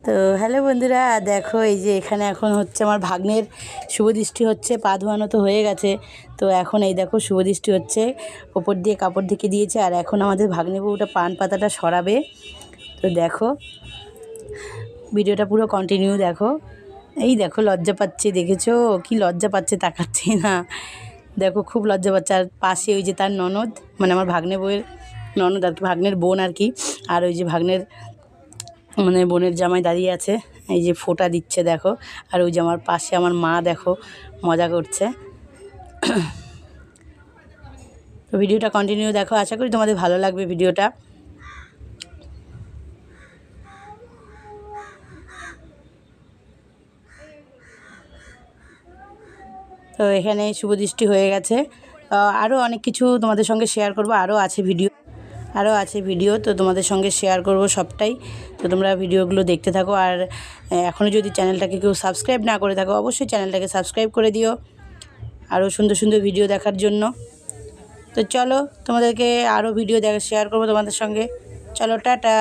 তো হ্যালো বন্ধুরা, দেখো এই যে এখানে এখন হচ্ছে আমার ভাগ্নের শুভদৃষ্টি হচ্ছে। পা ধোয়ানো তো হয়ে গেছে, তো এখন এই দেখো শুভদৃষ্টি হচ্ছে। ওপর দিয়ে কাপড় ঢেকে দিয়েছে, আর এখন আমাদের ভাগ্নে বউটা পান পাতাটা সরাবে। তো দেখো ভিডিওটা পুরো কন্টিনিউ দেখো। এই দেখো লজ্জা পাচ্ছে, দেখেছো কি লজ্জা পাচ্ছে, তাকাচ্ছে না। দেখো খুব লজ্জা পাচ্ছে। আর পাশে ওই যে তার ননদ, মানে আমার ভাগ্নে বউয়ের ননদ আর কি, ভাগ্নের বোন আর কি। আর ওই যে ভাগ্নের মানে বোনের জামাই দাঁড়িয়ে আছে, এই যে ফোঁটা দিচ্ছে দেখো। আর ওই যে আমার পাশে আমার মা দেখো মজা করছে। তো ভিডিওটা কন্টিনিউ দেখো, আশা করি তোমাদের ভালো লাগবে ভিডিওটা। তো এখানে শুভদৃষ্টি হয়ে গেছে। আরও অনেক কিছু তোমাদের সঙ্গে শেয়ার করব, আরও আছে ভিডিও, তো তোমাদের সঙ্গে শেয়ার করব সবটাই। তো তোমরা ভিডিওগুলো দেখতে থাকো। আর এখনও যদি চ্যানেলটাকে কেউ সাবস্ক্রাইব না করে থাকো, অবশ্যই চ্যানেলটাকে সাবস্ক্রাইব করে দিও আরও সুন্দর সুন্দর ভিডিও দেখার জন্য। তো চলো তোমাদেরকে আরও ভিডিও শেয়ার করব তোমাদের সঙ্গে। চলো টাটা।